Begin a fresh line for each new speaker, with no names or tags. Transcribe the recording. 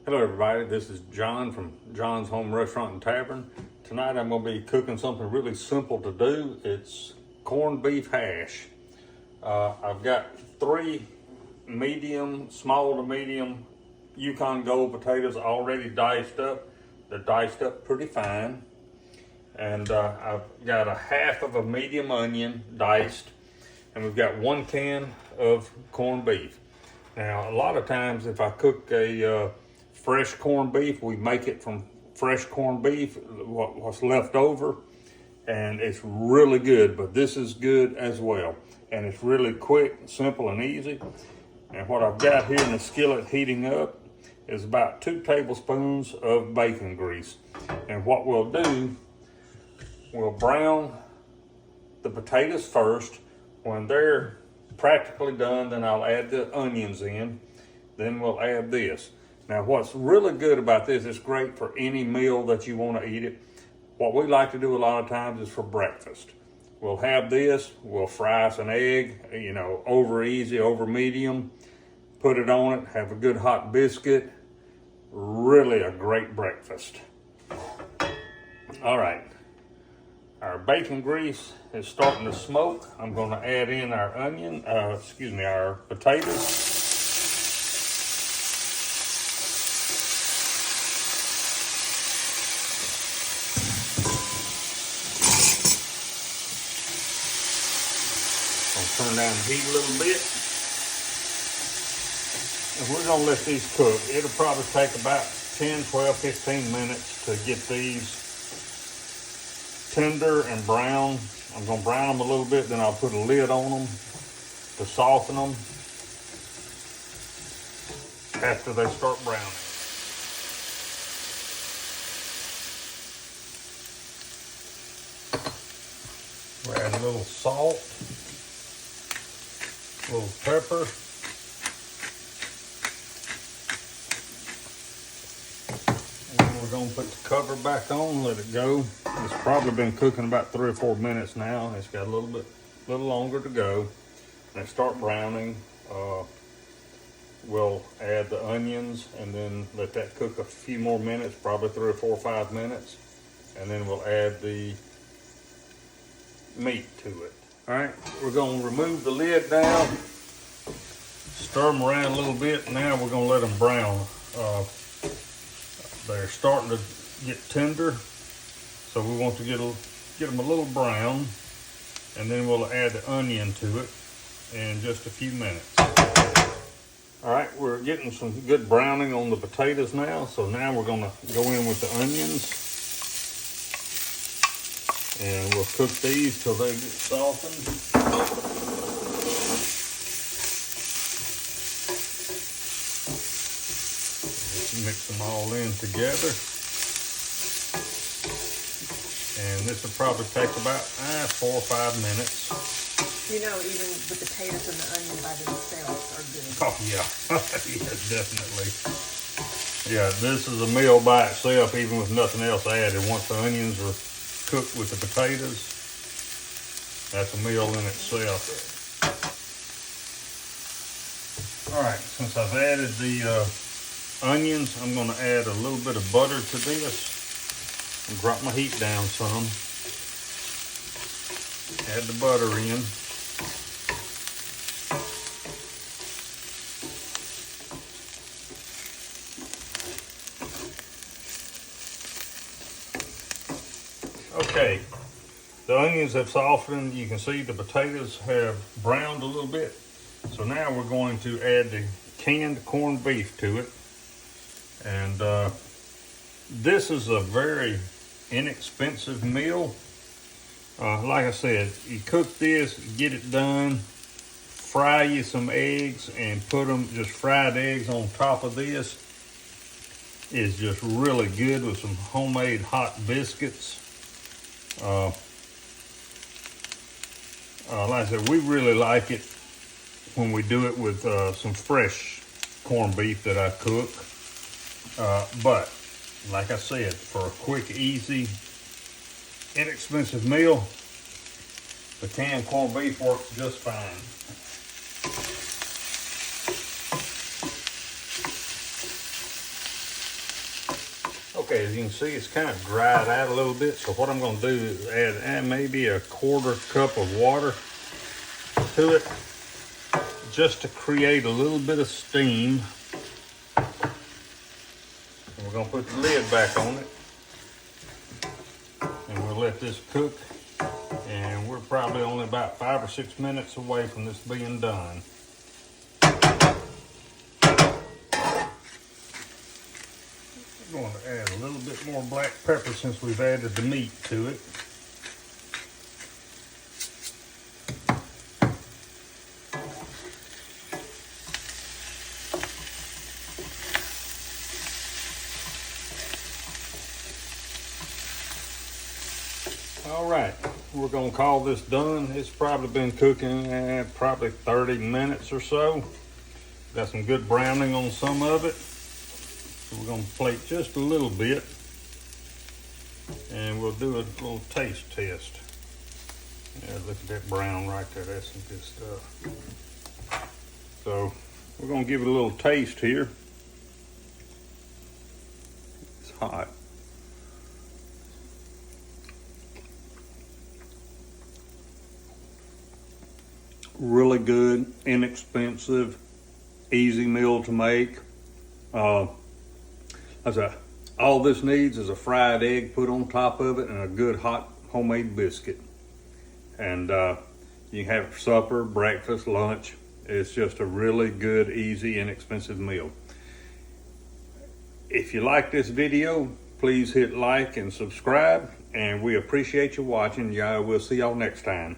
Hello everybody, this is John from John's Home Restaurant and Tavern. Tonight I'm going to be cooking something really simple to do. It's corned beef hash. I've got 3 small to medium Yukon Gold potatoes already diced up. They're diced up pretty fine. And I've got a half of a medium onion diced. And we've got 1 can of corned beef. Now a lot of times if I cook a fresh corned beef, we make it from fresh corned beef, what's left over, and it's really good, but this is good as well. And it's really quick, simple, and easy. And what I've got here in the skillet heating up is about 2 tablespoons of bacon grease. And what we'll do, we'll brown the potatoes first. When they're practically done, then I'll add the onions in. Then we'll add this. Now what's really good about this, it's great for any meal that you want to eat it. What we like to do a lot of times is for breakfast. We'll have this, we'll fry us an egg, over easy, over medium, put it on it, have a good hot biscuit. Really a great breakfast. All right, our bacon grease is starting to smoke. I'm going to add in our our potatoes. Turn down the heat a little bit. And we're gonna let these cook. It'll probably take about 10, 12, 15 minutes to get these tender and brown. I'm gonna brown them a little bit, then I'll put a lid on them to soften them after they start browning. We'll add a little salt. A little pepper, and we're going to put the cover back on, let it go. It's probably been cooking about 3 or 4 minutes now. It's got a little longer to go. And start browning. We'll add the onions and then let that cook a few more minutes, probably 3 or 4 or 5 minutes, and then we'll add the meat to it. All right, we're going to remove the lid now, stir them around a little bit. Now we're going to let them brown. They're starting to get tender, so we want to get them a little brown, and then we'll add the onion to it in just a few minutes. All right, we're getting some good browning on the potatoes now, so now we're going to go in with the onions. And we'll cook these till they get softened. Just mix them all in together. And this will probably take about 4 or 5 minutes.
Even the potatoes and the onion by themselves are good.
Oh yeah, yeah, definitely. Yeah, this is a meal by itself, even with nothing else added. Once the onions are cooked with the potatoes, that's a meal in itself. All right, since I've added the onions, I'm going to add a little bit of butter to this and drop my heat down some. Add the butter in. Okay, the onions have softened. You can see the potatoes have browned a little bit. So now we're going to add the canned corned beef to it. And this is a very inexpensive meal. Like I said, you cook this, get it done, fry you some eggs and put them, just fried eggs on top of this. Is just really good with some homemade hot biscuits. Like I said, we really like it when we do it with some fresh corned beef that I cook. But like I said, for a quick, easy, inexpensive meal, the canned corned beef works just fine. Okay, as you can see, it's kind of dried out a little bit. So what I'm going to do is add maybe a 1/4 cup of water to it, just to create a little bit of steam. And we're going to put the lid back on it, and we'll let this cook. And we're probably only about 5 or 6 minutes away from this being done. I'm going to add a little bit more black pepper since we've added the meat to it. All right, we're going to call this done. It's probably been cooking probably 30 minutes or so. Got some good browning on some of it. So we're going to plate just a little bit, and we'll do a little taste test. Yeah, look at that brown right there. That's some good stuff. So we're going to give it a little taste here. It's hot. Really good, inexpensive, easy meal to make. All this needs is a fried egg put on top of it and a good hot homemade biscuit. And you can have it for supper, breakfast, lunch. It's just a really good, easy, inexpensive meal. If you like this video, please hit like and subscribe. And we appreciate you watching. We'll see y'all next time.